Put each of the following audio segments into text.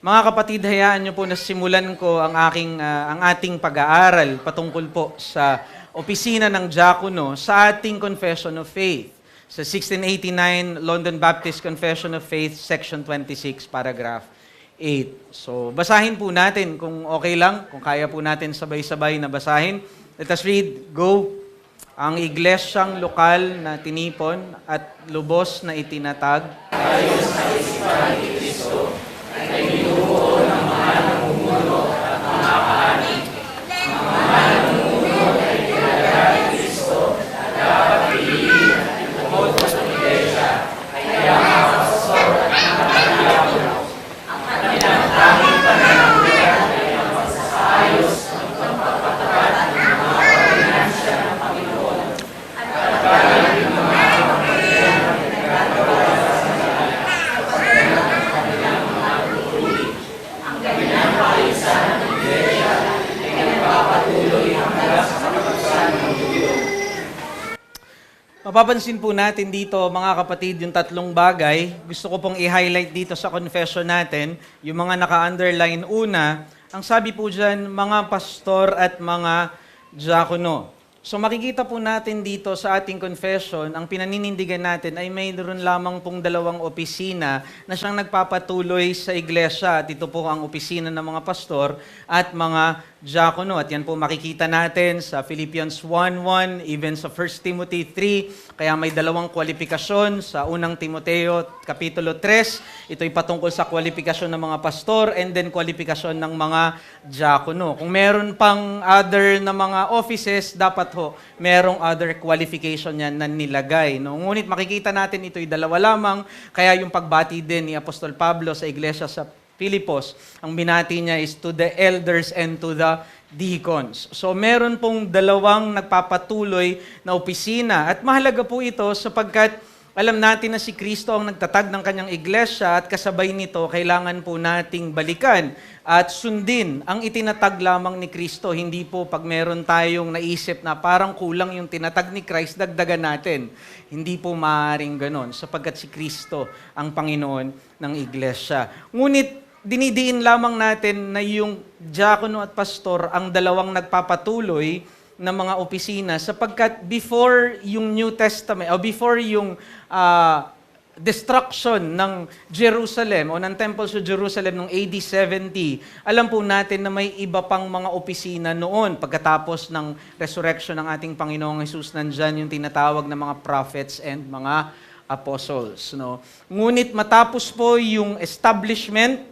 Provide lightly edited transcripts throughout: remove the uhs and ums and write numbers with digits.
Mga kapatid, hayaan niyo po na simulan ko ang ating pag-aaral patungkol po sa opisina ng diakono sa ating Confession of Faith. Sa 1689 London Baptist Confession of Faith, Section 26, Paragraph 8. So, basahin po natin kung okay lang, kung kaya po natin sabay-sabay na basahin. Let us read. Go! Ang iglesyang lokal na tinipon at lubos na itinatag ayon sa isipan ni Kristo, ay binubuo ng mga namumuno at mga kahani. Ang mga namumuno ay kilala ni Kristo na dapat piliin at itumoto sa iglesia ay ang mga pastor at mga diakono. Ang kanilang tanging pananagutan ay ang pagsaayos ng pagpapatapat ng mga ordinansya ng Panginoon at pagkain ng mga pamilya na nagagawa sa kanila sa pagkain ng kanilang mga pupuri. Ang kanilang kaayusan ng iglesia ay nagpapatuloy hanggang sa katapusan ng mundo. Mapapansin po natin dito, mga kapatid, yung tatlong bagay. Gusto ko pong i-highlight dito sa confession natin, yung mga naka-underline. Una, ang sabi po dyan, mga pastor at mga diakono. So makikita po natin dito sa ating confession, ang pinaninindigan natin ay mayroon lamang pong dalawang opisina na siyang nagpapatuloy sa iglesia. At ito po ang opisina ng mga pastor at mga diakono. At yan po makikita natin sa Philippians 1:1, even sa 1 Timothy 3. Kaya may dalawang kwalifikasyon sa unang Timoteo, Kapitulo 3. Ito'y patungkol sa kwalifikasyon ng mga pastor and then kwalifikasyon ng mga diakono. Kung meron pang other na mga offices, dapat ho, merong other qualification yan na nilagay. No? Ngunit makikita natin ito'y dalawa lamang. Kaya yung pagbati din ni Apostol Pablo sa iglesia sa Filipos, ang binati niya is to the elders and to the deacons. So meron pong dalawang nagpapatuloy na opisina. At mahalaga po ito sapagkat alam natin na si Kristo ang nagtatag ng kanyang iglesia at kasabay nito, kailangan po nating balikan at sundin ang itinatag lamang ni Kristo. Hindi po pag meron tayong naisip na parang kulang yung tinatag ni Christ, dagdagan natin. Hindi po maaaring ganon sapagkat si Kristo ang Panginoon ng iglesia. Ngunit dinidiin lamang natin na yung diakono at pastor ang dalawang nagpapatuloy ng mga opisina sapagkat before yung New Testament o before yung destruction ng Jerusalem o ng temple sa Jerusalem noong AD 70, alam po natin na may iba pang mga opisina noon pagkatapos ng resurrection ng ating Panginoong Hesus. Nandyan yung tinatawag na mga prophets and mga apostles. No? Ngunit matapos po yung establishment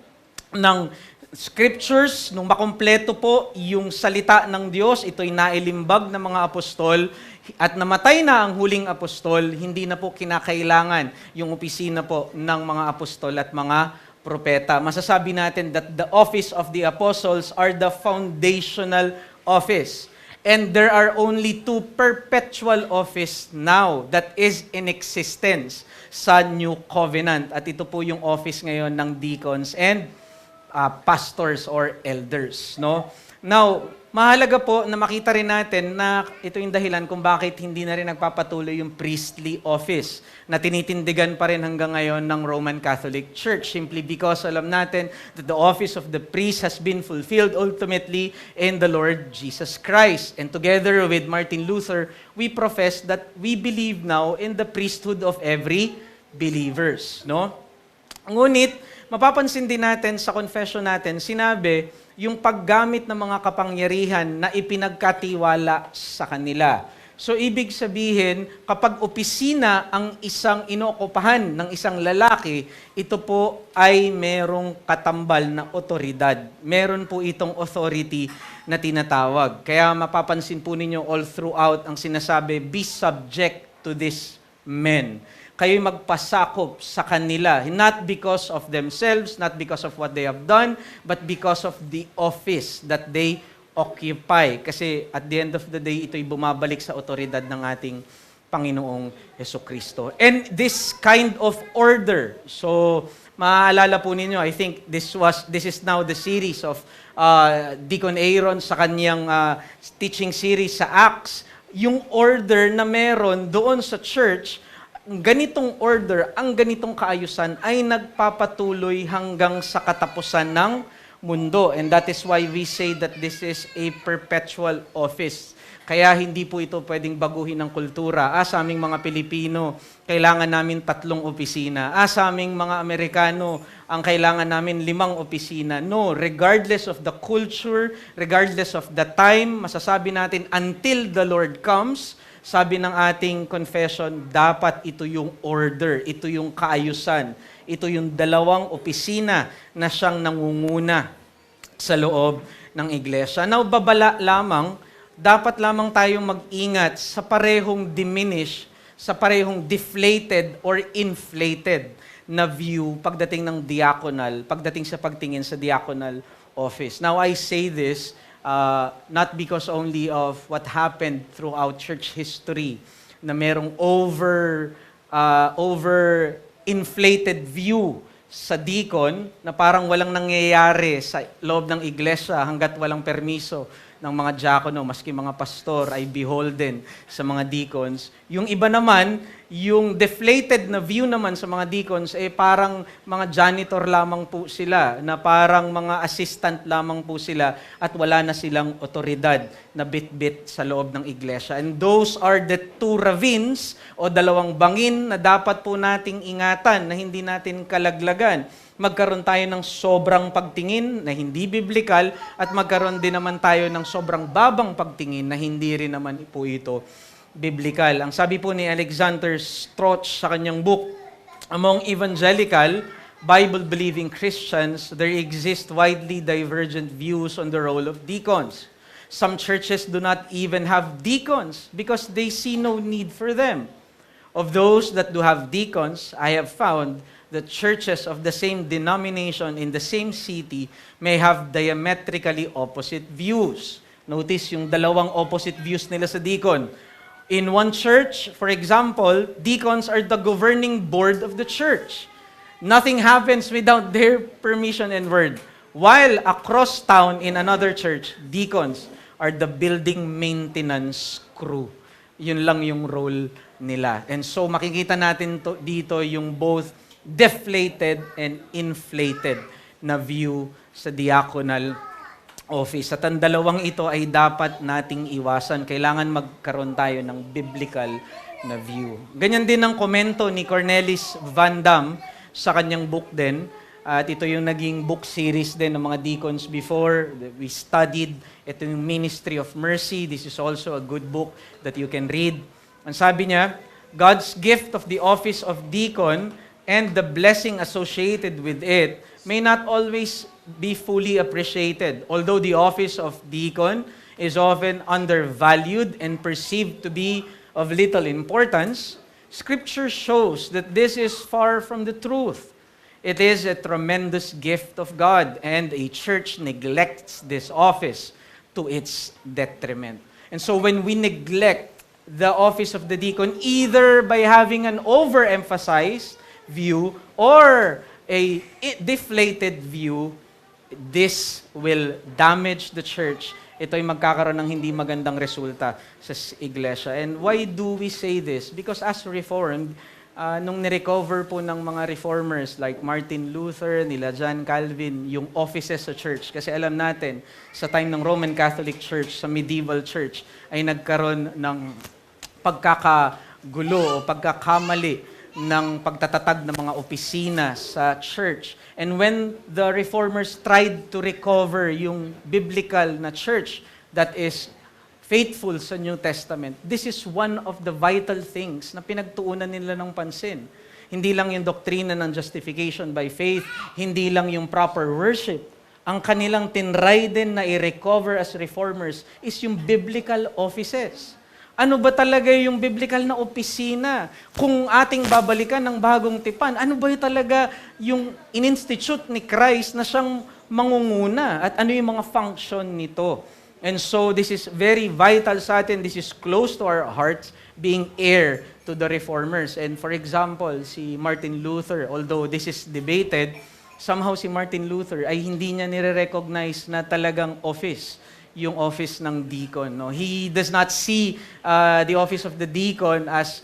ng scriptures, nung makumpleto po yung salita ng Diyos, ito'y nailimbag ng mga apostol, at namatay na ang huling apostol, hindi na po kinakailangan yung opisina po ng mga apostol at mga propeta. Masasabi natin that the office of the apostles are the foundational office. And there are only two perpetual office now that is in existence sa New Covenant. At ito po yung office ngayon ng deacons and pastors or elders, no? Now, mahalaga po na makita rin natin na ito yung dahilan kung bakit hindi na rin nagpapatuloy yung priestly office na tinitindigan pa rin hanggang ngayon ng Roman Catholic Church, simply because alam natin that the office of the priest has been fulfilled ultimately in the Lord Jesus Christ. And together with Martin Luther, we profess that we believe now in the priesthood of every believers, no? Ngunit mapapansin din natin sa confession natin, sinabi yung paggamit ng mga kapangyarihan na ipinagkatiwala sa kanila. So, ibig sabihin, kapag opisina ang isang inookupahan ng isang lalaki, ito po ay merong katambal na otoridad. Meron po itong authority na tinatawag. Kaya mapapansin po ninyo all throughout ang sinasabi, be subject to these men. Kayo'y magpasakop sa kanila, not because of themselves, not because of what they have done, but because of the office that they occupy. Kasi at the end of the day, ito'y bumabalik sa otoridad ng ating Panginoong Hesukristo. And this kind of order, so maaalala po ninyo, I think this is now the series of Deacon Aaron sa kanyang teaching series sa Acts, yung order na meron doon sa church ganitong order, ang ganitong kaayusan ay nagpapatuloy hanggang sa katapusan ng mundo. And that is why we say that this is a perpetual office. Kaya hindi po ito pwedeng baguhin ng kultura. Sa aming mga Pilipino, kailangan namin 3 opisina. Sa aming mga Amerikano, ang kailangan namin 5 opisina. No, regardless of the culture, regardless of the time, masasabi natin until the Lord comes, sabi ng ating confession, dapat ito yung order, ito yung kaayusan, ito yung 2 opisina na siyang nangunguna sa loob ng iglesia. Now, babala lamang, dapat lamang tayong mag-ingat sa parehong diminished, sa parehong deflated or inflated na view pagdating ng diaconal, pagdating sa pagtingin sa diaconal office. Now, I say this not because only of what happened throughout church history, na merong over-inflated view sa deacon na parang walang nangyayari sa loob ng iglesia hanggat walang permiso ng mga diakono, maski mga pastor ay beholden sa mga deacons. Yung iba naman, yung deflated na view naman sa mga deacons, parang mga janitor lamang po sila, na parang mga assistant lamang po sila at wala na silang otoridad na bit-bit sa loob ng iglesia. And those are the 2 ravines o 2 bangin na dapat po nating ingatan, na hindi natin kalaglagan. Magkaroon tayo ng sobrang pagtingin na hindi biblikal at magkaroon din naman tayo ng sobrang babang pagtingin na hindi rin naman po ito biblikal. Ang sabi po ni Alexander Strauch sa kanyang book, among evangelical, Bible-believing Christians, there exist widely divergent views on the role of deacons. Some churches do not even have deacons because they see no need for them. Of those that do have deacons, I have found that churches of the same denomination in the same city may have diametrically opposite views. Notice yung 2 opposite views nila sa deacon. In one church, for example, deacons are the governing board of the church. Nothing happens without their permission and word. While across town in another church, deacons are the building maintenance crew. Yun lang yung role nila. And so makikita natin dito yung both deflated and inflated na view sa diaconal office. At ang 2 ito ay dapat nating iwasan. Kailangan magkaroon tayo ng biblical na view. Ganyan din ang komento ni Cornelis Van Dam sa kanyang book din. At ito yung naging book series din ng mga deacons before. We studied ito yung Ministry of Mercy. This is also a good book that you can read. Ang sabi niya, God's gift of the office of deacon and the blessing associated with it may not always be fully appreciated. Although the office of deacon is often undervalued and perceived to be of little importance, Scripture shows that this is far from the truth. It is a tremendous gift of God, and a church neglects this office to its detriment. And so when we neglect the office of the deacon, either by having an overemphasized view or a deflated view, this will damage the church. Ito ay magkakaroon ng hindi magandang resulta sa iglesia. And why do we say this? Because as Reformed, nung nirecover po ng mga reformers like Martin Luther, nila John Calvin, yung offices sa church. Kasi alam natin, sa time ng Roman Catholic Church, sa medieval church, ay nagkaroon ng pagkakagulo o pagkakamali ng pagtatatag ng mga opisina sa church. And when the reformers tried to recover yung biblical na church that is faithful sa New Testament, this is one of the vital things na pinagtuunan nila ng pansin. Hindi lang yung doktrina ng justification by faith, hindi lang yung proper worship. Ang kanilang tinry din na i-recover as reformers is yung biblical offices. Ano ba talaga yung biblical na opisina? Kung ating babalikan ng bagong tipan, ano ba yung talaga yung in-institute ni Christ na siyang mangunguna? At ano yung mga function nito? And so this is very vital sa atin. This is close to our hearts, being heir to the reformers. And for example, si Martin Luther, although this is debated, somehow si Martin Luther ay hindi niya nire-recognize na talagang office yung office ng deacon. No? He does not see the office of the deacon as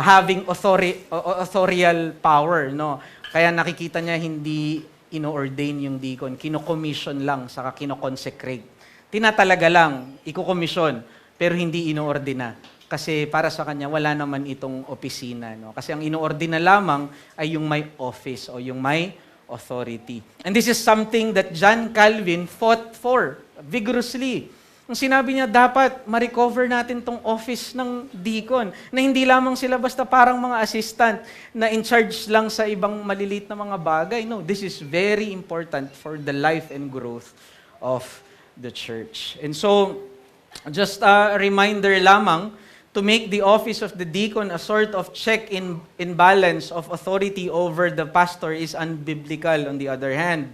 having authorial power. No? Kaya nakikita niya hindi ino-ordain yung deacon. Kino-commission lang, saka kino-consecrate. Tinatalaga lang, iko-commission, pero hindi ino-ordina. Kasi para sa kanya, wala naman itong opisina. No? Kasi ang ino-ordina lamang ay yung may office o yung may authority. And this is something that John Calvin fought for vigorously. Ang sinabi niya, dapat ma-recover natin tong office ng deacon, na hindi lamang sila basta parang mga assistant na in charge lang sa ibang maliliit na mga bagay. No, this is very important for the life and growth of the church. And so, just a reminder lamang, to make the office of the deacon a sort of check in balance of authority over the pastor is unbiblical on the other hand.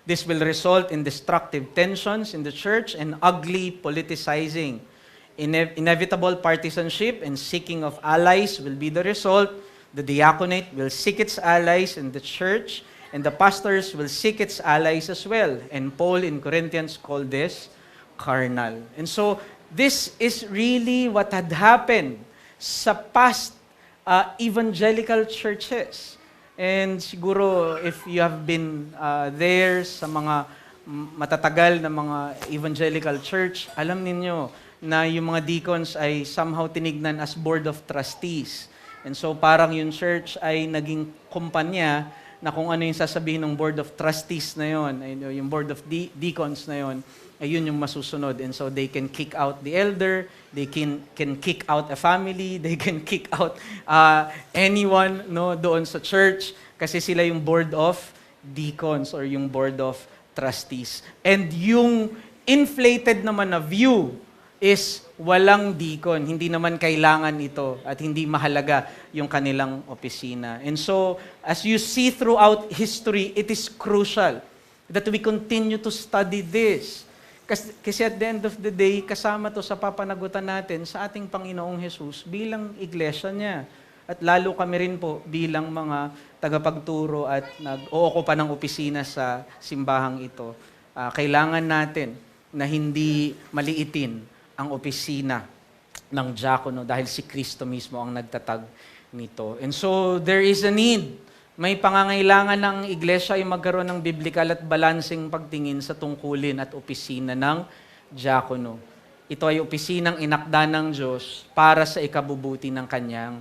This will result in destructive tensions in the church and ugly politicizing. Inevitable partisanship and seeking of allies will be the result. The diaconate will seek its allies in the church, and the pastors will seek its allies as well. And Paul in Corinthians called this carnal. And so, this is really what had happened sa past evangelical churches. And siguro, if you have been there sa mga matatagal na mga evangelical church, alam ninyo na yung mga deacons ay somehow tinignan as board of trustees. And so parang yung church ay naging kumpanya na kung ano yung sasabihin ng board of trustees na yon, yung board of deacons na yon, ayun yung masusunod. And so they can kick out the elder, they can kick out a family, they can kick out anyone no doon sa church kasi sila yung board of deacons or yung board of trustees. And yung inflated naman na view is walang deacon. Hindi naman kailangan ito at hindi mahalaga yung kanilang opisina. And so, as you see throughout history, it is crucial that we continue to study this. Kasi at the end of the day, kasama to sa papanagutan natin sa ating Panginoong Jesus bilang iglesia niya. At lalo kami rin po bilang mga tagapagturo at nag-ookupa ng opisina sa simbahang ito. Kailangan natin na hindi maliitin ang opisina ng diakono dahil si Kristo mismo ang nagtatag nito. And so, there is a need. May pangangailangan ng iglesia ay magkaroon ng biblical at balansing pagtingin sa tungkulin at opisina ng diakono. Ito ay opisinang inakda ng Diyos para sa ikabubuti ng kanyang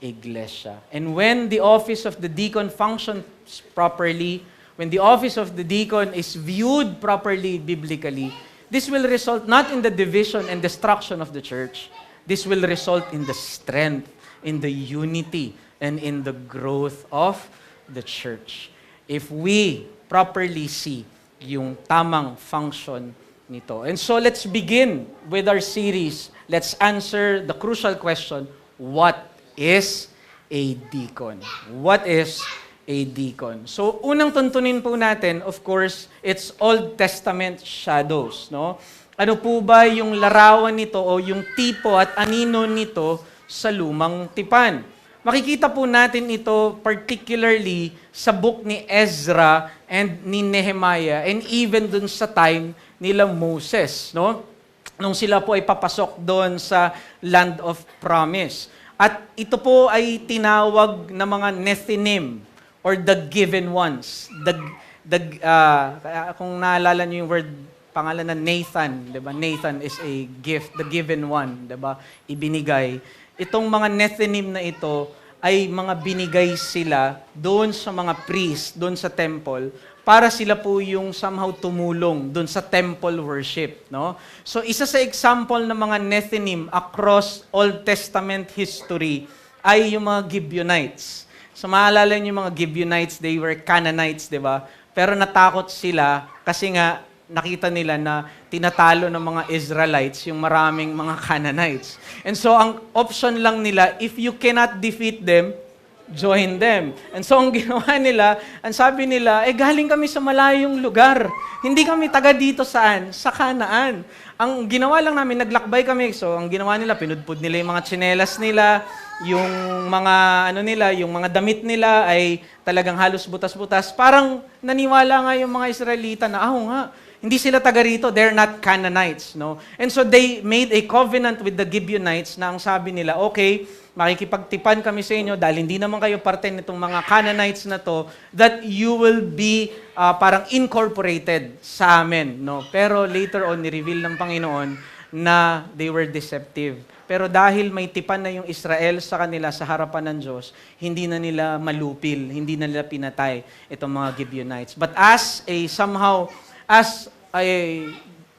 iglesia. And when the office of the deacon functions properly, when the office of the deacon is viewed properly biblically, this will result not in the division and destruction of the church. This will result in the strength, in the unity, and in the growth of the church. If we properly see yung tamang function nito. And so let's begin with our series. Let's answer the crucial question, what is a deacon? What is a deacon? So unang tuntunin po natin, of course, it's Old Testament shadows, no? Ano po ba yung larawan nito o yung tipo at anino nito sa lumang tipan? Makikita po natin ito particularly sa book ni Ezra and ni Nehemiah and even dun sa time nila Moses, no? Nung sila po ay papasok doon sa land of promise. At ito po ay tinawag na mga Nethinim or the given ones. Kung naalala niyo yung word pangalan na Nathan, 'di ba? Nathan is a gift, the given one, 'di ba? Ibinigay. Itong mga Nethinim na ito ay mga binigay sila doon sa mga priest, doon sa temple, para sila po yung somehow tumulong doon sa temple worship, no? So isa sa example ng mga Nethinim across Old Testament history ay yung mga Gibeonites. So maalala niyo yung mga Gibeonites, they were Canaanites, 'di ba? Pero natakot sila kasi nga nakita nila na tinatalo ng mga Israelites yung maraming mga Canaanites. And so, ang option lang nila, if you cannot defeat them, join them. And so, ang ginawa nila, ang sabi nila, galing kami sa malayong lugar. Hindi kami taga dito saan? Sa Kanaan. Ang ginawa lang namin, naglakbay kami. So, ang ginawa nila, pinudpud nila yung mga tsinelas nila, yung mga yung mga damit nila ay talagang halos butas-butas. Parang naniwala nga yung mga Israelita na, nga, hindi sila taga rito, they're not Canaanites, no? And so they made a covenant with the Gibeonites na ang sabi nila, okay, makikipagtipan kami sa inyo dahil hindi naman kayo parte nitong mga Canaanites na to, that you will be parang incorporated sa amin, no? Pero later on, ni-reveal ng Panginoon na they were deceptive. Pero dahil may tipan na yung Israel sa kanila sa harapan ng Diyos, hindi na nila malupil, hindi na nila pinatay itong mga Gibeonites. But as a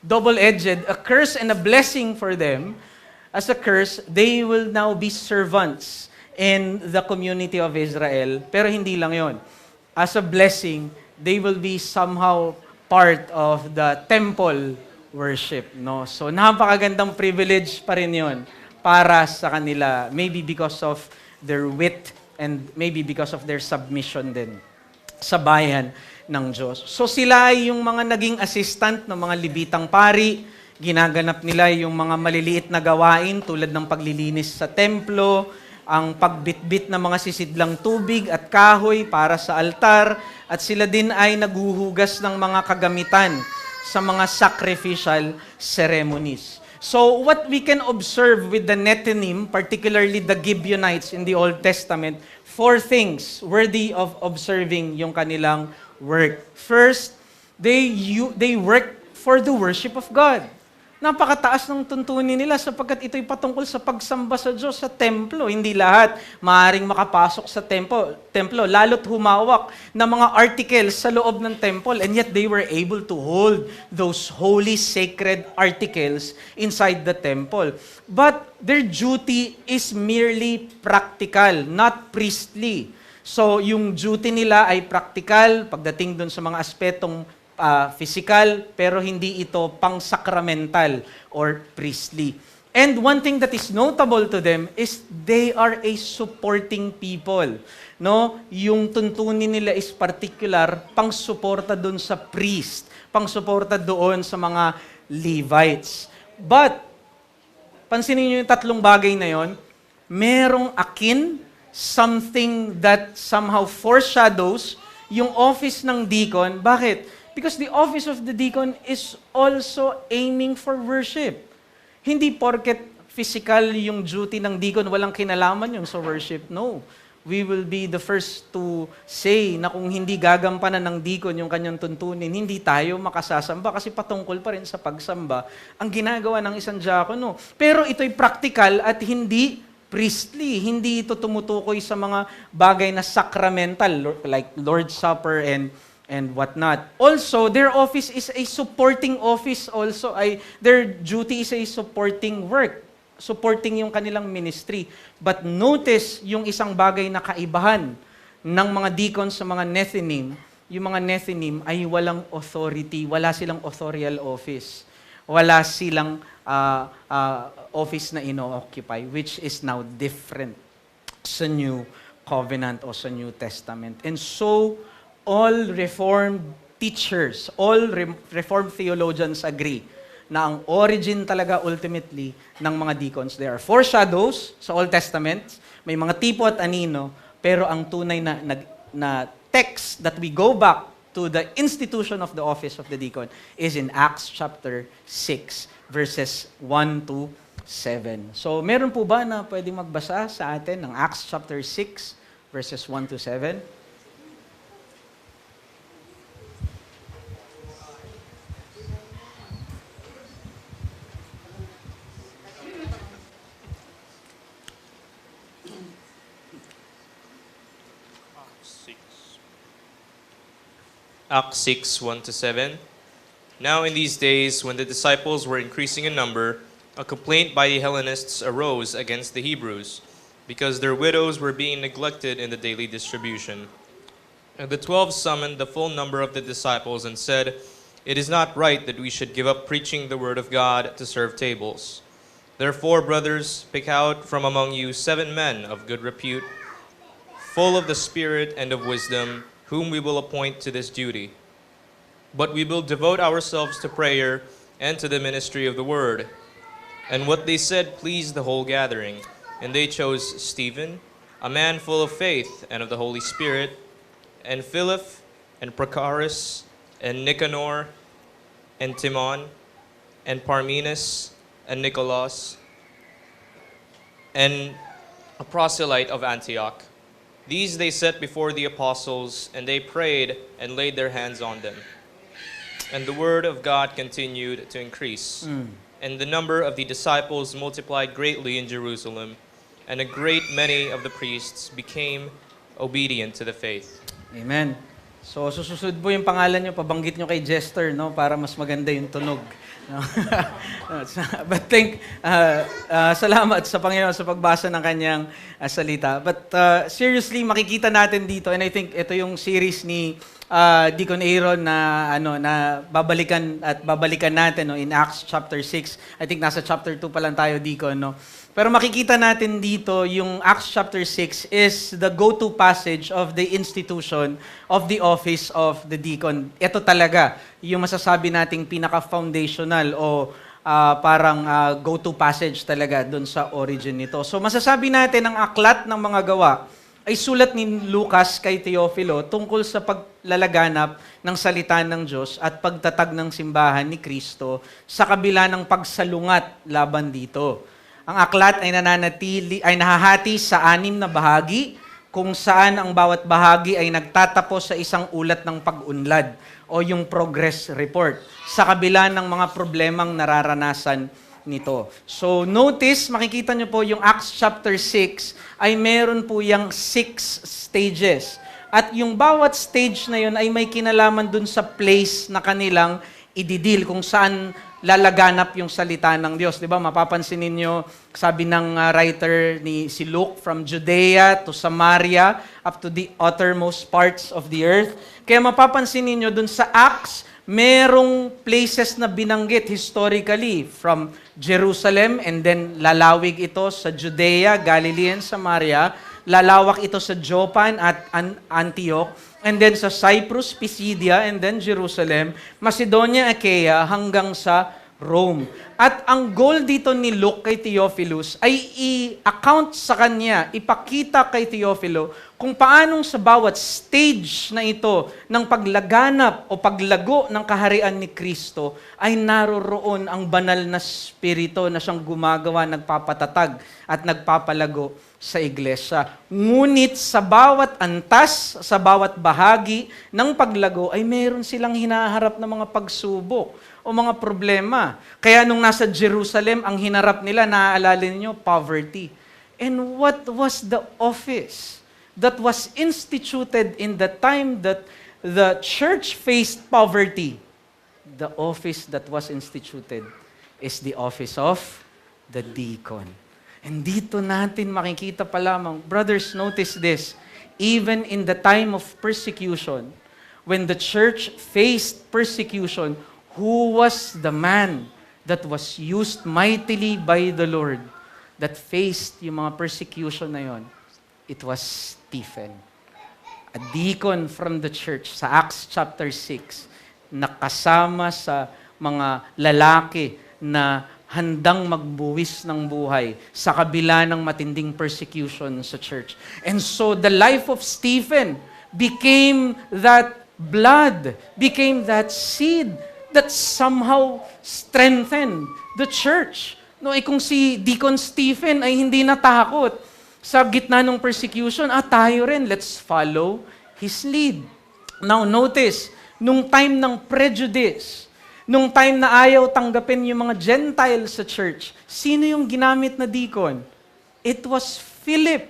double-edged, a curse and a blessing for them, as a curse, they will now be servants in the community of Israel. Pero hindi lang yon. As a blessing, they will be somehow part of the temple worship. No? So napakagandang privilege pa rin yon para sa kanila. Maybe because of their wit and maybe because of their submission din sa bayan ng Diyos. So sila ay yung mga naging assistant ng mga Levitang pari. Ginaganap nila yung mga maliliit na gawain tulad ng paglilinis sa templo, ang pagbitbit ng mga sisidlang tubig at kahoy para sa altar, at sila din ay naguhugas ng mga kagamitan sa mga sacrificial ceremonies. So what we can observe with the Nethinim, particularly the Gibeonites in the Old Testament, 4 things worthy of observing yung kanilang work. First, they work for the worship of God. Napakataas ng tuntunin nila sapagkat ito'y patungkol sa pagsamba sa Diyos sa templo. Hindi lahat maaaring makapasok sa templo, lalo't humawak ng mga articles sa loob ng temple, and yet they were able to hold those holy, sacred articles inside the temple. But their duty is merely practical, not priestly. So yung duty nila ay practical pagdating dun sa mga aspetong physical, pero hindi ito pang-sacramental or priestly. And one thing that is notable to them is they are a supporting people. No? Yung tuntunin nila is particular, pang-suporta doon sa priest, pang-suporta doon sa mga Levites. But, pansinin niyo yung 3 bagay na yon, merong akin, something that somehow foreshadows yung office ng deacon. Bakit? Because the office of the deacon is also aiming for worship. Hindi porket physical yung duty ng deacon, walang kinalaman yung sa worship. No. We will be the first to say na kung hindi gagampanan ng deacon yung kanyang tuntunin, hindi tayo makasasamba kasi patungkol pa rin sa pagsamba ang ginagawa ng isang diakono. Pero ito'y practical at hindi priestly. Hindi ito tumutukoy sa mga bagay na sacramental like Lord's Supper and whatnot. Also, their office is a supporting office also. Their duty is a supporting work. Supporting yung kanilang ministry. But notice yung isang bagay na kaibahan ng mga deacons sa mga Nethinim. Yung mga Nethinim ay walang authority. Wala silang authorial office. Wala silang office na ino-occupy, which is now different sa New Covenant o sa New Testament. And so, all Reformed teachers, all Reformed theologians agree na ang origin talaga ultimately ng mga deacons, there are foreshadows sa Old Testament, may mga tipo at anino, pero ang tunay na text that we go back to the institution of the office of the deacon is in Acts chapter 6, verses 1 to 7. So, meron po ba na pwedeng magbasa sa atin ng Acts chapter 6, verses 1 to 7? Acts 6, 1 to 7. Now in these days, when the disciples were increasing in number, a complaint by the Hellenists arose against the Hebrews, because their widows were being neglected in the daily distribution. And the 12 summoned the full number of the disciples and said, "It is not right that we should give up preaching the word of God to serve tables. Therefore, brothers, pick out from among you 7 men of good repute, full of the Spirit and of wisdom, whom we will appoint to this duty. But we will devote ourselves to prayer and to the ministry of the word." And what they said pleased the whole gathering. And they chose Stephen, a man full of faith and of the Holy Spirit, and Philip, and Prochorus, and Nicanor, and Timon, and Parmenas, and Nicholas, and a proselyte of Antioch. These they set before the apostles, and they prayed and laid their hands on them. And the word of God continued to increase. And the number of the disciples multiplied greatly in Jerusalem, and a great many of the priests became obedient to the faith. Amen. So, susunod po yung pangalan nyo, pabanggit nyo kay Jester, no? Para mas maganda yung tunog. No? But salamat sa Panginoon sa pagbasa ng kanyang salita. But seriously, makikita natin dito, and I think ito yung series ni Deacon Aaron na babalikan natin, no, in Acts chapter 6. I think nasa chapter 2 pa lang tayo, Deacon, no. Pero makikita natin dito yung Acts chapter 6 is the go-to passage of the institution of the office of the deacon. Ito talaga yung masasabi nating pinaka-foundational o parang go-to passage talaga doon sa origin nito. So masasabi natin ang aklat ng mga gawa ay sulat ni Lucas kay Teofilo tungkol sa paglalaganap ng salita ng Diyos at pagtatag ng simbahan ni Kristo sa kabila ng pagsalungat laban dito. Ang aklat ay nahahati sa 6 na bahagi kung saan ang bawat bahagi ay nagtatapos sa isang ulat ng pag-unlad o yung progress report sa kabila ng mga problemang nararanasan nito. So notice, makikita nyo po yung Acts chapter 6 ay meron po yung 6 stages. At yung bawat stage na yun ay may kinalaman dun sa place na kanilang ididil kung saan lalaganap yung salita ng Diyos. Di ba? Mapapansin ninyo, sabi ng writer ni si Luke, from Judea to Samaria, up to the uttermost parts of the earth. Kaya mapapansin ninyo, dun sa Acts, merong places na binanggit historically from Jerusalem, and then lalawig ito sa Judea, Galilee, and Samaria. Lalawak ito sa Jopan at Antioch, and then sa Cyprus, Pisidia, and then Jerusalem, Macedonia, Achaia, hanggang sa Rome. At ang goal dito ni Luke kay Theophilus ay i-account sa kanya, ipakita kay Theophilo kung paanong sa bawat stage na ito ng paglaganap o paglago ng kaharian ni Kristo ay naroroon ang banal na spirito na siyang gumagawa, nagpapatatag at nagpapalago sa iglesia. Ngunit sa bawat antas, sa bawat bahagi ng paglago ay meron silang hinaharap na mga pagsubok o mga problema. Kaya nung nasa Jerusalem, ang hinarap nila, naaalala niyo, poverty. And what was the office that was instituted in the time that the church faced poverty? The office that was instituted is the office of the deacon. And dito natin makikita pa lamang, brothers, notice this, even in the time of persecution, when the church faced persecution, who was the man that was used mightily by the Lord that faced yung mga persecution na yon? It was Stephen, a deacon from the church sa Acts chapter 6, nakasama sa mga lalaki na handang magbuwis ng buhay sa kabila ng matinding persecution sa church. And so the life of Stephen became that blood, became that seed that somehow strengthened the church. No, kung si Deacon Stephen ay hindi natakot sa gitna ng persecution, tayo rin, let's follow his lead. Now notice, nung time ng prejudice, nung time na ayaw tanggapin yung mga Gentiles sa church, sino yung ginamit na deacon? It was Philip.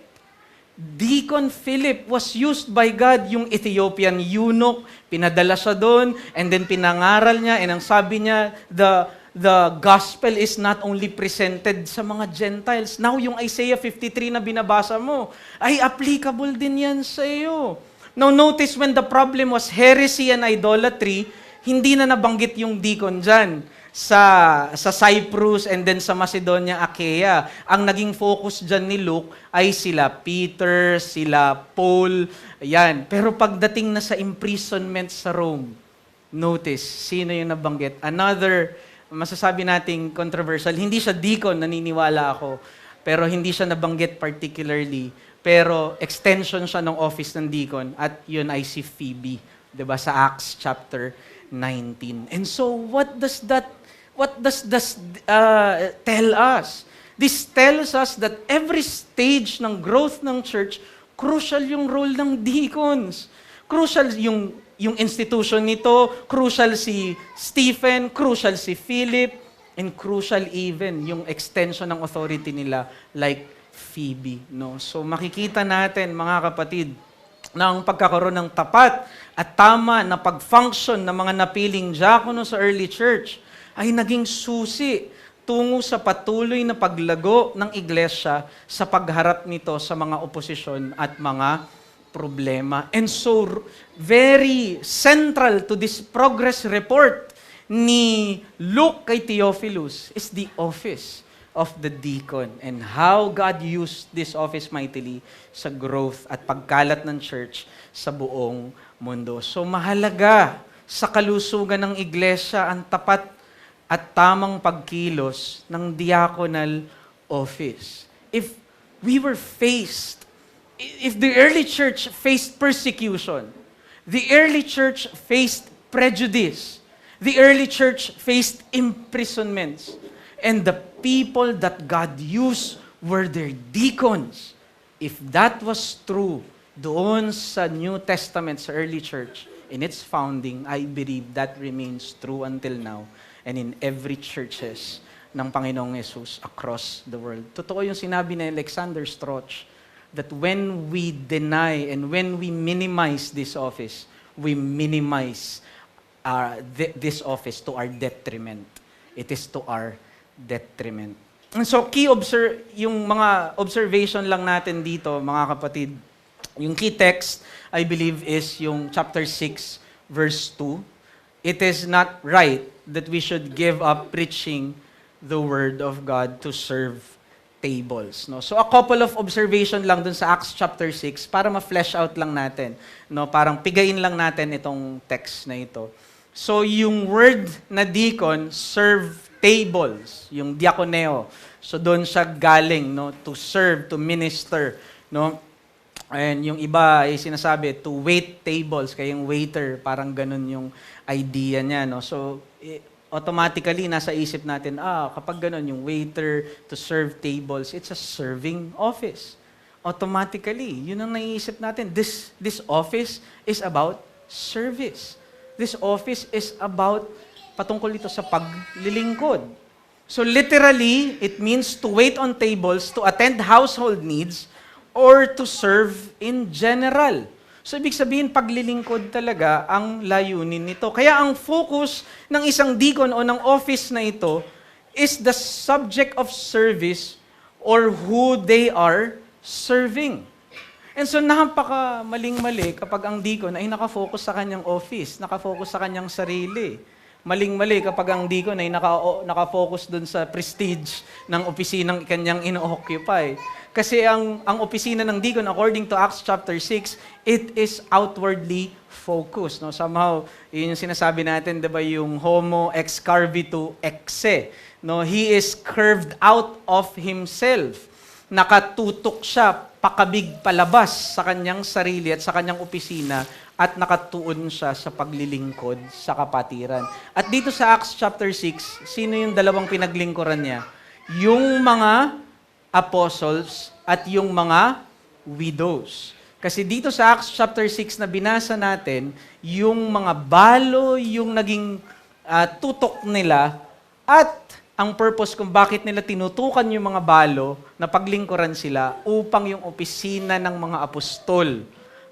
Deacon Philip was used by God, yung Ethiopian eunuch, pinadala siya doon, and then pinangaral niya, and ang sabi niya, the gospel is not only presented sa mga Gentiles. Now, yung Isaiah 53 na binabasa mo, ay applicable din yan sa iyo. Now, notice when the problem was heresy and idolatry, hindi na nabanggit yung deacon dyan sa Cyprus and then sa Macedonia, Achaia. Ang naging focus dyan ni Luke ay sila Peter, sila Paul, yan. Pero pagdating na sa imprisonment sa Rome, notice, sino yung nabanggit? Another, masasabi nating controversial, hindi siya deacon, naniniwala ako, pero hindi siya nabanggit particularly, pero extension siya ng office ng deacon, at yun ay si Phoebe, diba, sa Acts chapter 19. And so what does this tell us? This tells us that every stage ng growth ng church, crucial yung role ng deacons. Crucial yung institution nito, crucial si Stephen, crucial si Philip, and crucial even yung extension ng authority nila like Phoebe. No? So makikita natin, mga kapatid, na ang pagkakaroon ng tapat at tama na pag-function ng mga napiling diakono sa early church ay naging susi tungo sa patuloy na paglago ng iglesia sa pagharap nito sa mga oposisyon at mga problema. And so, very central to this progress report ni Luke kay Theophilus is the office of the deacon and how God used this office mightily sa growth at pagkalat ng church sa buong mundo. So, mahalaga sa kalusugan ng iglesia ang tapat at tamang pagkilos ng diaconal office. If the early church faced persecution, the early church faced prejudice, the early church faced imprisonments, and the people that God used were their deacons. If that was true doon sa New Testament, sa early church, in its founding, I believe that remains true until now and in every churches ng Panginoong Yesus across the world. Totoo yung sinabi ni Alexander Strauch that when we deny and when we minimize this office, we minimize this office to our detriment. It is to our detriment. And so yung mga observation lang natin dito, mga kapatid, yung key text, I believe, is yung chapter 6, verse 2. It is not right that we should give up preaching the Word of God to serve tables. No? So a couple of observation lang dun sa Acts chapter 6 para ma-flesh out lang natin. No? Parang pigain lang natin itong text na ito. So yung word na deacon, serve tables, yung diakoneo. So doon siya galing, no? To serve, to minister. No? And yung iba ay sinasabi, to wait tables, kaya yung waiter, parang ganun yung idea niya. No? So, automatically, nasa isip natin, kapag ganun, yung waiter to serve tables, it's a serving office. Automatically, yun ang naiisip natin. This office is about service. This office is about, patungkol ito sa paglilingkod. So literally, it means to wait on tables, to attend household needs, or to serve in general. So ibig sabihin, paglilingkod talaga ang layunin nito. Kaya ang focus ng isang deacon o ng office na ito is the subject of service or who they are serving. And so napaka maling-mali kapag ang deacon ay nakafocus sa kanyang office, nakafocus sa kanyang sarili. Maling-mali kapag ang deacon ay nakafocus dun sa prestige ng opisinang kanyang ino-occupy. Kasi ang opisina ng deacon, according to Acts chapter 6, it is outwardly focused. No? Somehow, yun yung sinasabi natin, diba, yung homo ex curvitu exe. No? He is curved out of himself. Nakatutok siya, pakabig palabas sa kanyang sarili at sa kanyang opisina at nakatuon siya sa paglilingkod sa kapatiran. At dito sa Acts chapter 6, sino yung dalawang pinaglingkuran niya? Yung mga apostles at yung mga widows. Kasi dito sa Acts chapter 6 na binasa natin, yung mga balo yung naging tutok nila at ang purpose kung bakit nila tinutukan yung mga balo na paglingkuran sila upang yung opisina ng mga apostol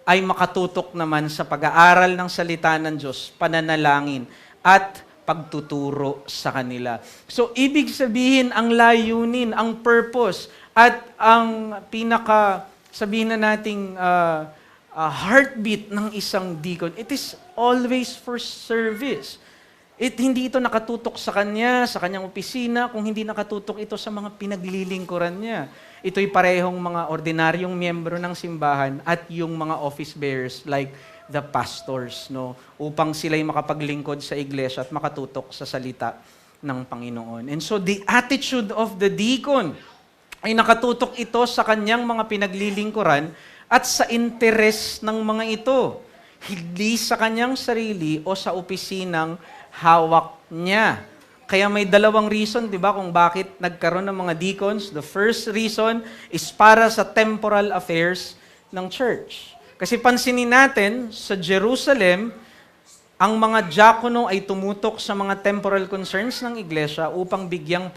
ay makatutok naman sa pag-aaral ng salita ng Diyos, pananalangin, at pagtuturo sa kanila. So, ibig sabihin, ang layunin, ang purpose, at ang sabihin na nating heartbeat ng isang deacon, it is always for service. Hindi ito nakatutok sa kanyang opisina, kung hindi nakatutok ito sa mga pinaglilingkuran niya. Ito'y parehong mga ordinaryong miyembro ng simbahan at yung mga office bearers like the pastors, no, upang sila'y makapaglingkod sa iglesia at makatutok sa salita ng Panginoon. And so the attitude of the deacon ay nakatutok ito sa kanyang mga pinaglilingkuran at sa interes ng mga ito. hindi sa kanyang sarili o sa opisinang hawak niya. Kaya may dalawang reason, di ba, kung bakit nagkaroon ng mga deacons. The first reason is para sa temporal affairs ng church. Kasi pansinin natin, sa Jerusalem, ang mga diakono ay tumutok sa mga temporal concerns ng iglesia upang bigyang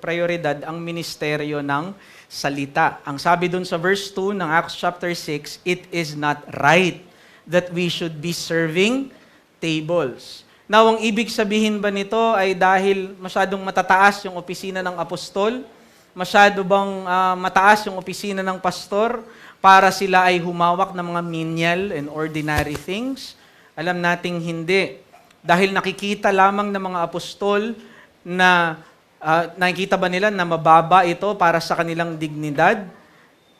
prioridad ang ministeryo ng salita. Ang sabi dun sa verse 2 ng Acts chapter 6, it is not right that we should be serving tables. Now, ang ibig sabihin ba nito ay dahil masyadong matataas yung opisina ng apostol? Masyado bang mataas yung opisina ng pastor para sila ay humawak ng mga menial and ordinary things? Alam nating hindi. Dahil nakikita lamang ng mga apostol na nakikita ba nila na mababa ito para sa kanilang dignidad?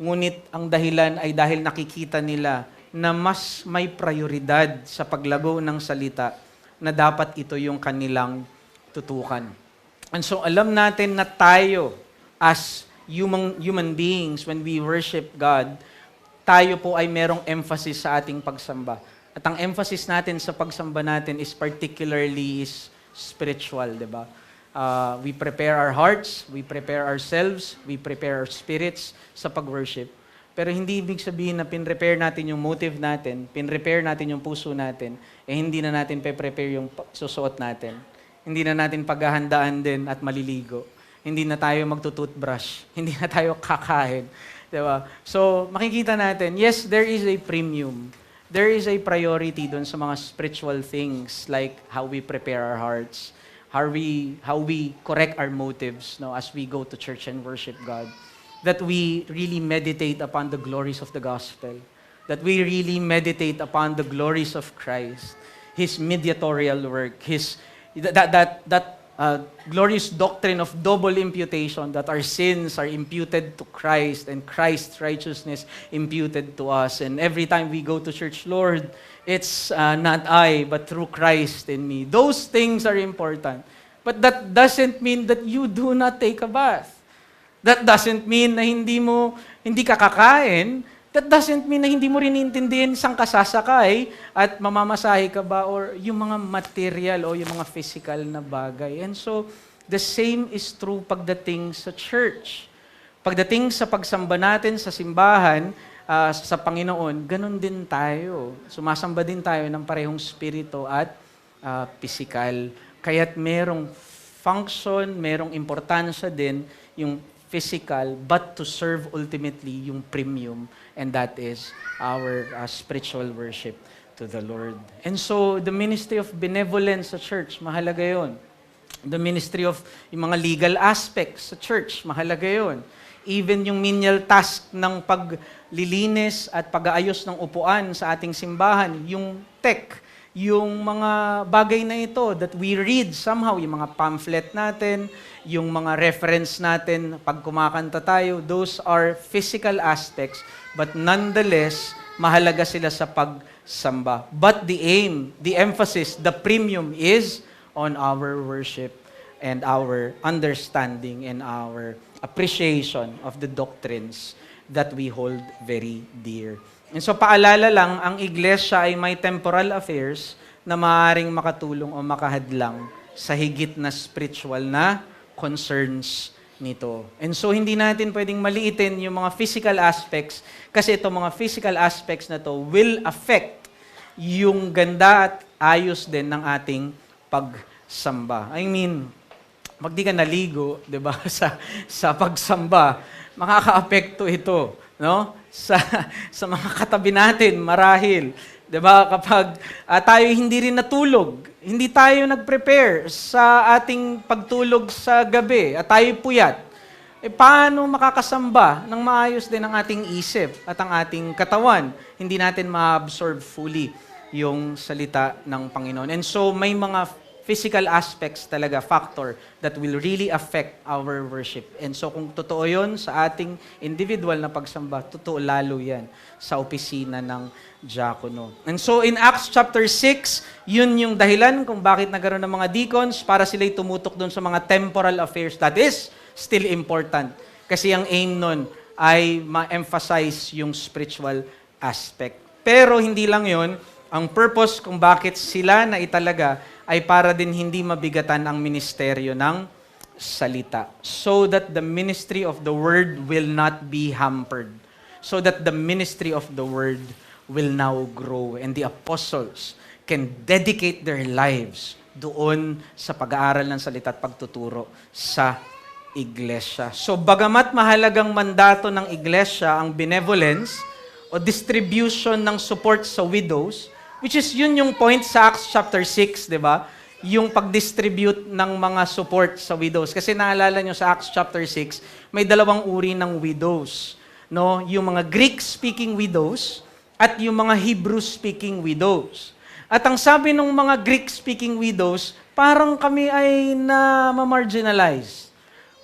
Ngunit ang dahilan ay dahil nakikita nila na mas may prioridad sa paglago ng salita na dapat ito yung kanilang tutukan. And so alam natin na tayo as human beings, when we worship God, tayo po ay merong emphasis sa ating pagsamba. At ang emphasis natin sa pagsamba natin is particularly spiritual, di ba? We prepare our hearts, we prepare ourselves, we prepare our spirits sa pag-worship. Pero hindi ibig sabihin na pin-repair natin yung motive natin, pin-repair natin yung puso natin, hindi na natin pe-prepare yung susuot natin. Hindi na natin paghahandaan din at maliligo. Hindi na tayo magtutoothbrush. Hindi na tayo kakain. Diba? So, makikita natin, yes, there is a premium. There is a priority dun sa mga spiritual things like how we prepare our hearts, how we correct our motives as we go to church and worship God. That we really meditate upon the glories of the gospel. That we really meditate upon the glories of Christ, His mediatorial work, that glorious doctrine of double imputation, that our sins are imputed to Christ and Christ's righteousness imputed to us. And every time we go to church, Lord, it's not I, but through Christ in me. Those things are important. But that doesn't mean that you do not take a bath. That doesn't mean na hindi ka kakain. That doesn't mean na hindi mo rin intindihin saan ka sasakay at mamamasahe ka ba or yung mga material o yung mga physical na bagay. And so, the same is true pagdating sa church. Pagdating sa pagsamba natin sa simbahan, sa Panginoon, ganun din tayo. Sumasamba din tayo ng parehong spirito at physical. Kaya't merong function, merong importansya din yung physical, but to serve ultimately yung premium, and that is our spiritual worship to the Lord. And so, the ministry of benevolence sa church, mahalaga yun. The ministry of yung mga legal aspects sa church, mahalaga yun. Even yung menial task ng paglilinis at pag-aayos ng upuan sa ating simbahan, yung tech, yung mga bagay na ito that we read somehow, yung mga pamphlet natin, yung mga reference natin pag kumakanta tayo, those are physical aspects, but nonetheless, mahalaga sila sa pagsamba. But the aim, the emphasis, the premium is on our worship and our understanding and our appreciation of the doctrines that we hold very dear. And so paalala lang, ang iglesia ay may temporal affairs na maaaring makatulong o makahadlang sa higit na spiritual na concerns nito. And so hindi natin pwedeng maliitin yung mga physical aspects kasi itong mga physical aspects na to will affect yung ganda at ayos din ng ating pagsamba. I mean, pag di ka naligo, 'di ba, sa pagsamba, makakaapekto ito, no? Sa mga katabi natin marahil, 'di ba, kapag tayo hindi rin natulog, hindi tayo nag-prepare sa ating pagtulog sa gabi at tayo puyat, paano makakasamba ng maayos din ang ating isip at ang ating katawan? Hindi natin ma-absorb fully yung salita ng Panginoon. And so may mga physical aspects talaga, factor, that will really affect our worship. And so kung totoo yun sa ating individual na pagsamba, totoo lalo yan sa opisina ng diakono. And so in Acts chapter 6, yun yung dahilan kung bakit nagkaroon ng mga deacons para sila'y tumutok doon sa mga temporal affairs. That is still important. Kasi ang aim nun ay ma-emphasize yung spiritual aspect. Pero hindi lang yun, Ang purpose kung bakit sila na italaga ay para din hindi mabigatan ang ministeryo ng salita. So that the ministry of the word will not be hampered. So that the ministry of the word will now grow and the apostles can dedicate their lives doon sa pag-aaral ng salita at pagtuturo sa iglesia. So bagamat mahalagang mandato ng iglesia ang benevolence o distribution ng support sa widows, which is yun yung point sa Acts chapter 6, di ba? Yung pag-distribute ng mga support sa widows. Kasi naalala nyo sa Acts chapter 6, may dalawang uri ng widows. No? Yung mga Greek-speaking widows at yung mga Hebrew-speaking widows. At ang sabi ng mga Greek-speaking widows, parang kami ay na-marginalize.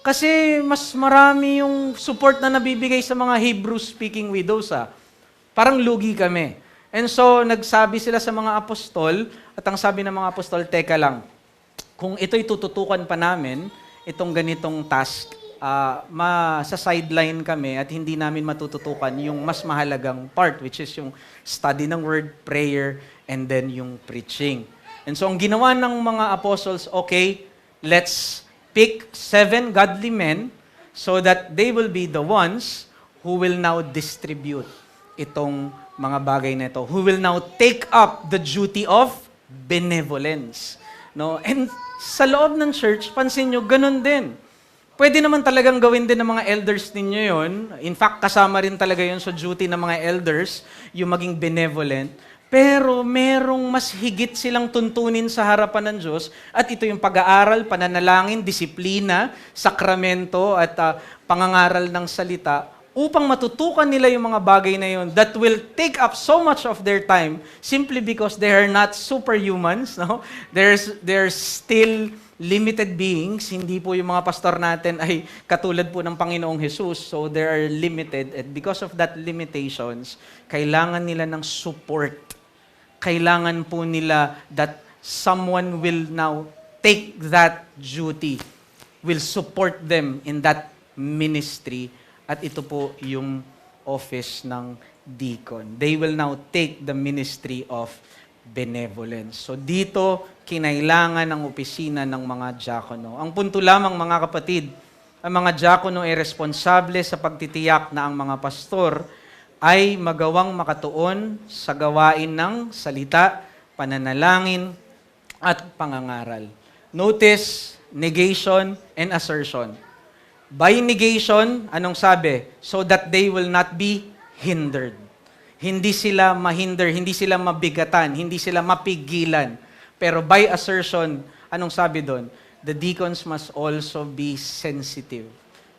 Kasi mas marami yung support na nabibigay sa mga Hebrew-speaking widows. Parang lugi kami. And so, nagsabi sila sa mga apostol, at ang sabi ng mga apostol, teka lang, kung ito'y tututukan pa namin, itong ganitong task, sa-sideline kami at hindi namin matututukan yung mas mahalagang part, which is yung study ng word, prayer, and then yung preaching. And so, ang ginawa ng mga apostles, okay, let's pick 7 godly men so that they will be the ones who will now distribute itong mga bagay na ito, who will now take up the duty of benevolence. No? And sa loob ng church, pansin nyo, ganun din. Pwede naman talagang gawin din ng mga elders ninyo yon. In fact, kasama rin talaga yon sa duty ng mga elders, yung maging benevolent. Pero merong mas higit silang tuntunin sa harapan ng Diyos at ito yung pag-aaral, pananalangin, disiplina, sakramento at pangangaral ng salita upang matutukan nila yung mga bagay na yun that will take up so much of their time simply because they are not superhumans. No? They're still limited beings. Hindi po yung mga pastor natin ay katulad po ng Panginoong Jesus. So they are limited and because of that limitations, kailangan nila ng support. Kailangan po nila that someone will now take that duty, will support them in that ministry. At ito po yung office ng deacon. They will now take the ministry of benevolence. So dito, kinailangan ang opisina ng mga diakono. Ang punto lamang mga kapatid, ang mga diakono ay responsable sa pagtitiyak na ang mga pastor ay magawang makatuon sa gawain ng salita, pananalangin, at pangangaral. Notice, negation, and assertion. By negation, anong sabi? So that they will not be hindered. Hindi sila mahinder, hindi sila mabigatan, hindi sila mapigilan. Pero by assertion, anong sabi doon? The deacons must also be sensitive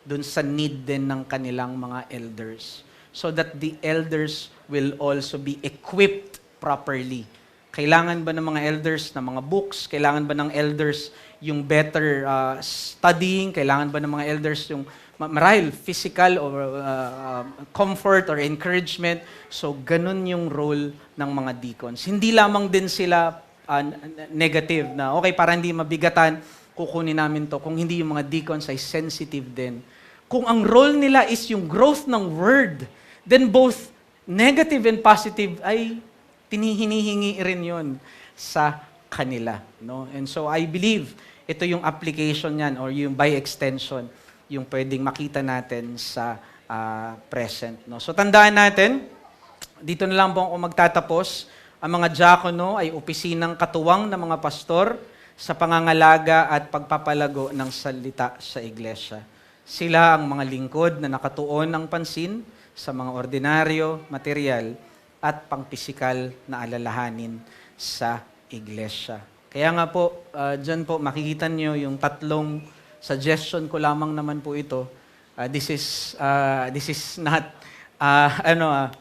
doon sa need din ng kanilang mga elders. So that the elders will also be equipped properly. Kailangan ba ng mga elders ng mga books? Kailangan ba ng elders yung better studying? Kailangan ba ng mga elders yung marahil physical or comfort or encouragement? So, ganun yung role ng mga deacons. Hindi lamang din sila negative na, okay, para hindi mabigatan, kukunin namin to. Kung hindi yung mga deacons ay sensitive din. Kung ang role nila is yung growth ng word, then both negative and positive ay hinihingi rin yun sa kanila. No? And so I believe ito yung application niyan or yung by extension yung pwedeng makita natin sa present. No? So tandaan natin, dito na lang po ako magtatapos. Ang mga diakono ay opisinang katuwang ng mga pastor sa pangangalaga at pagpapalago ng salita sa iglesia. Sila ang mga lingkod na nakatuon ng pansin sa mga ordinaryo, material, at pangpisikal na alalahanin sa iglesia. Kaya nga po, dyan po, makikita nyo yung tatlong suggestion ko lamang naman po ito. This is not,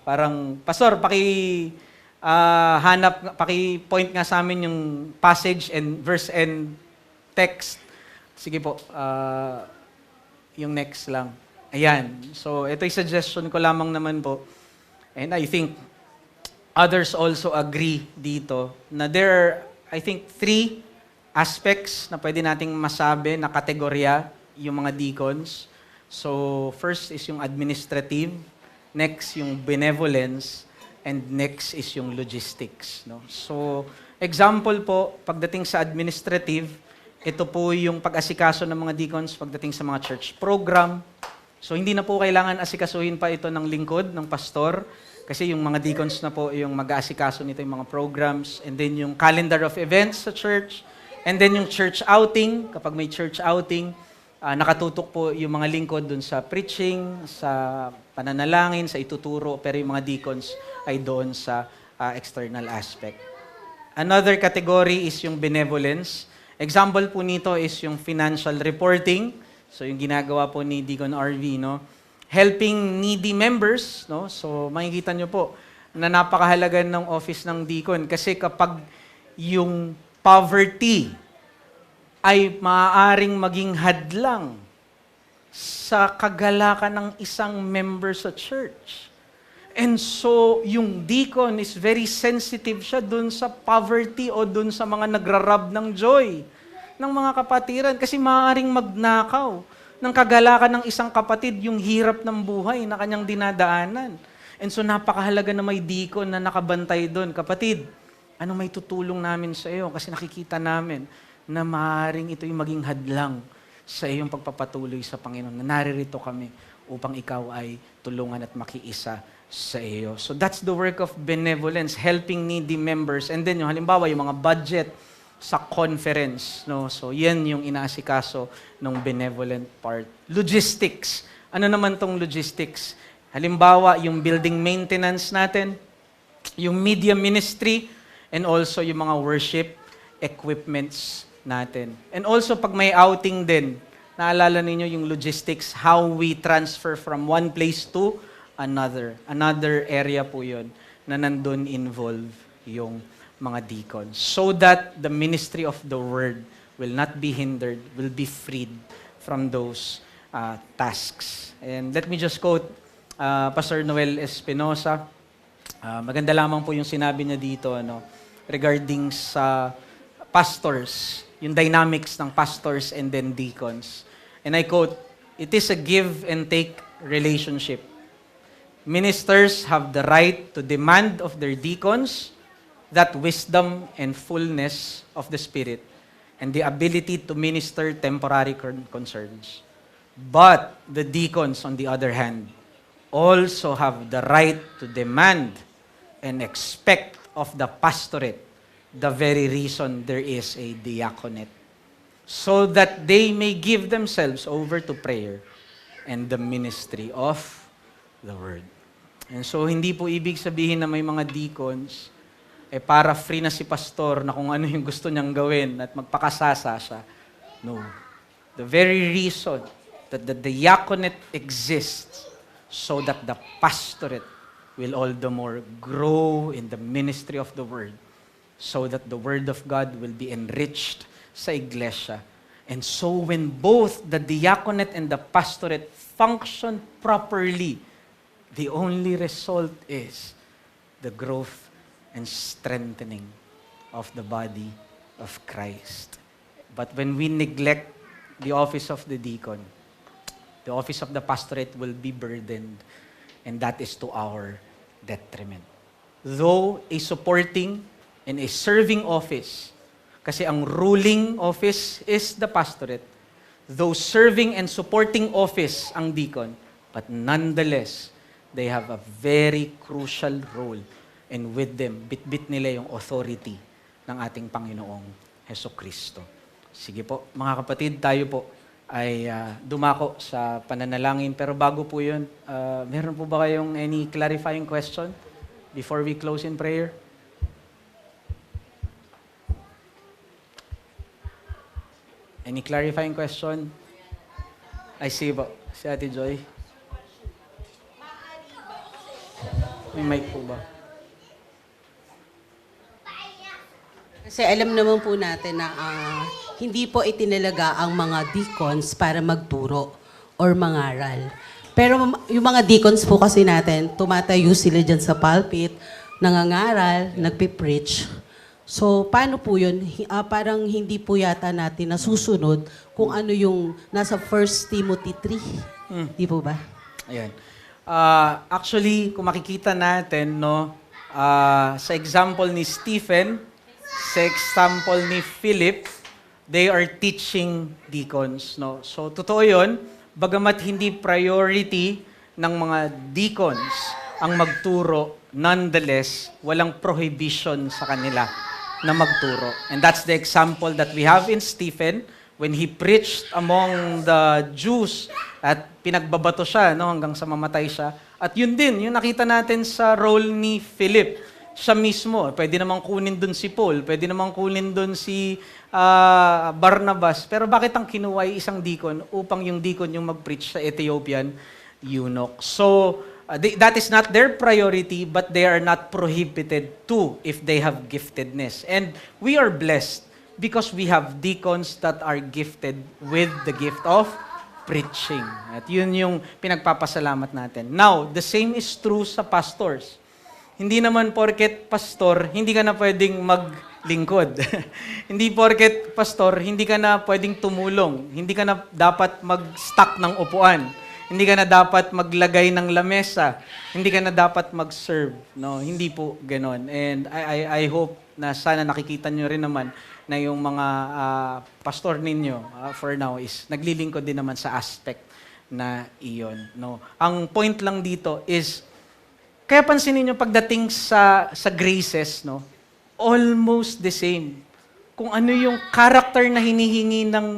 parang, Pastor, paki-point nga sa amin yung passage and verse and text. Sige po, yung next lang. Ayan. So, ito yung suggestion ko lamang naman po. And I think others also agree dito na there are, I think, 3 aspects na pwede nating masabi na kategorya yung mga deacons. So, first is yung administrative. Next, yung benevolence. and next is yung logistics. No? So, example po, pagdating sa administrative, ito po yung pag-asikaso ng mga deacons pagdating sa mga church program. So, hindi na po kailangan asikasuhin pa ito ng lingkod, ng pastor, kasi yung mga deacons na po yung mag-aasikaso nito, yung mga programs, and then yung calendar of events sa church, and then yung church outing, kapag may church outing, nakatutok po yung mga lingkod dun sa preaching, sa pananalangin, sa ituturo, pero yung mga deacons ay doon sa external aspect. Another category is yung benevolence. Example po nito is yung financial reporting. So yung ginagawa po ni Deacon RV, no? Helping needy members, no? So makikita nyo po na napakahalaga ng office ng deacon kasi kapag yung poverty ay maaaring maging hadlang sa kagalakan ng isang member sa church. And so, yung deacon is very sensitive siya dun sa poverty o dun sa mga nagrarab ng joy ng mga kapatiran kasi maaaring magnakaw ng kagalakan ng isang kapatid yung hirap ng buhay na kanyang dinadaanan. And so, napakahalaga na may deacon na nakabantay dun. Kapatid, ano may tutulong namin sa iyo? Kasi nakikita namin na maaaring ito yung maging hadlang sa iyong pagpapatuloy sa Panginoon. Na naririto kami upang ikaw ay tulungan at makiisa sa iyo. So that's the work of benevolence, helping needy members. And then yung halimbawa, yung mga budget sa conference. No? So yan yung inaasikaso ng benevolent part. Logistics. Ano naman tong logistics? Halimbawa, yung building maintenance natin, yung media ministry, and also yung mga worship equipments natin. And also, pag may outing din, naalala ninyo yung logistics, how we transfer from one place to another. Another area po yun na nandun involve yung mga deacons. So that the ministry of the word will not be hindered, will be freed from those tasks. And let me just quote Pastor Noel Espinosa. Maganda lamang po yung sinabi niya dito regarding sa pastors, yung dynamics ng pastors and then deacons. And I quote, "It is a give and take relationship. Ministers have the right to demand of their deacons that wisdom and fullness of the Spirit and the ability to minister temporary concerns. But the deacons, on the other hand, also have the right to demand and expect of the pastorate the very reason there is a diaconate, so that they may give themselves over to prayer and the ministry of the word." And so, hindi po ibig sabihin na may mga deacons, para free na si pastor na kung ano yung gusto niyang gawin at magpakasasa siya. No. The very reason that the diaconate exists so that the pastorate will all the more grow in the ministry of the word, so that the word of God will be enriched sa iglesia. And so when both the diaconate and the pastorate function properly, the only result is the growth and strengthening of the body of Christ. But when we neglect the office of the deacon, the office of the pastorate will be burdened, and that is to our detriment. Though a supporting and a serving office, kasi ang ruling office is the pastorate, though serving and supporting office ang deacon, but nonetheless, they have a very crucial role, and with them, bit-bit nila yung authority ng ating Panginoong Hesukristo. Sige po, mga kapatid, tayo po ay dumako sa pananalangin. Pero bago po yun, meron po ba kayong any clarifying question before we close in prayer? Any clarifying question? I see po. Si Ate Joy. May mic po ba? Kasi alam naman po natin na hindi po itinalaga ang mga deacons para magturo or mangaral. Pero yung mga deacons po kasi natin, tumatayo sila dyan sa pulpit, nangangaral, nagpipreach. So, paano po yun? Parang hindi po yata natin nasusunod kung ano yung nasa 1 Timothy 3. Di po ba? Ayan. Actually, kung makikita natin, no, Sa example ni Stephen, sa example ni Philip, they are teaching deacons. No? So, totoo yun. Bagamat hindi priority ng mga deacons ang magturo, nonetheless, walang prohibition sa kanila na magturo. And that's the example that we have in Stephen when he preached among the Jews at pinagbabato siya hanggang sa mamatay siya. At yun din, yung nakita natin sa role ni Philip. Siya mismo, pwede namang kunin dun si Paul, pwede namang kunin dun si Barnabas. Pero bakit ang kinuha ay isang deacon upang yung deacon yung mag-preach sa Ethiopian eunuch? So, that is not their priority, but they are not prohibited to if they have giftedness. And we are blessed because we have deacons that are gifted with the gift of preaching. At yun yung pinagpapasalamat natin. Now, the same is true sa pastors. Hindi naman porket pastor, hindi ka na pwedeng maglingkod. Hindi porket pastor, hindi ka na pwedeng tumulong. Hindi ka na dapat mag-stock ng upuan. Hindi ka na dapat maglagay ng lamesa. Hindi ka na dapat mag-serve. No, hindi po ganon. And I hope na sana nakikita nyo rin naman na yung mga pastor ninyo for now is naglilingkod din naman sa aspect na iyon. No? Ang point lang dito is, kaya pansinin niyo pagdating sa graces, no, almost the same. Kung ano yung character na hinihingi ng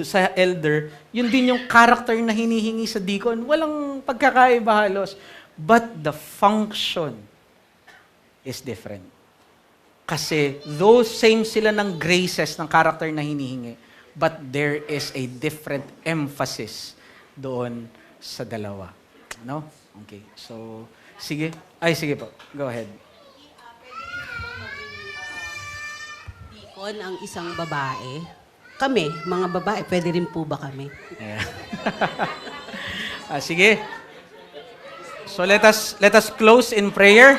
sa elder, yun din yung character na hinihingi sa deacon. Walang pagkakaiba halos. But the function is different. Kasi those same sila ng graces, ng character na hinihingi. But there is a different emphasis doon sa dalawa. No? Okay. So, sige. Sige po. Go ahead. Deacon ang isang babae. Kami, mga babae, pwede rin po ba kami? Yeah. Sige. So let us close in prayer.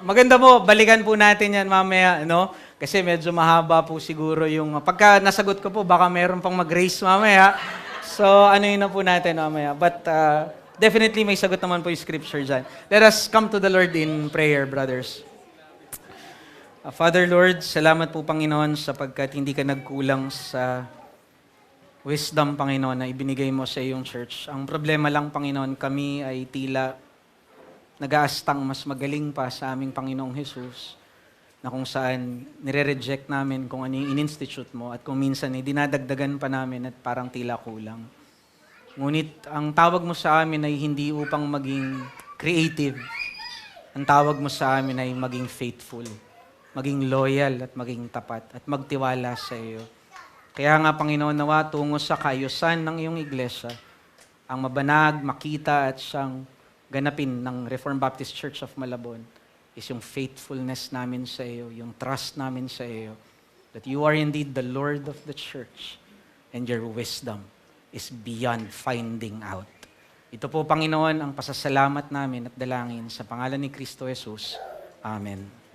Maganda po, balikan po natin yan mamaya, no? Kasi medyo mahaba po siguro yung, pagka nasagot ko po, baka meron pang mag-raise mamaya. So yun na po natin mamaya. But definitely may sagot naman po yung scripture dyan. Let us come to the Lord in prayer, brothers. Father Lord, salamat po Panginoon sapagkat hindi ka nagkulang sa wisdom, Panginoon, na ibinigay mo sa iyong church. Ang problema lang, Panginoon, kami ay tila nag-aastang mas magaling pa sa aming Panginoong Jesus, na kung saan nire-reject namin kung ano yung in-institute mo at kung minsan dinadagdagan pa namin at parang tila kulang. Ngunit ang tawag mo sa amin ay hindi upang maging creative. Ang tawag mo sa amin ay maging faithful, maging loyal at maging tapat at magtiwala sa iyo. Kaya nga, Panginoon, nawa tungo sa kaayusan ng iyong iglesia, ang mabanag, makita at siyang ganapin ng Reformed Baptist Church of Malabon is yung faithfulness namin sa iyo, yung trust namin sa iyo, that you are indeed the Lord of the church and your wisdom is beyond finding out. Ito po, Panginoon, ang pasasalamat namin at dalangin sa pangalan ni Kristo Jesus. Amen.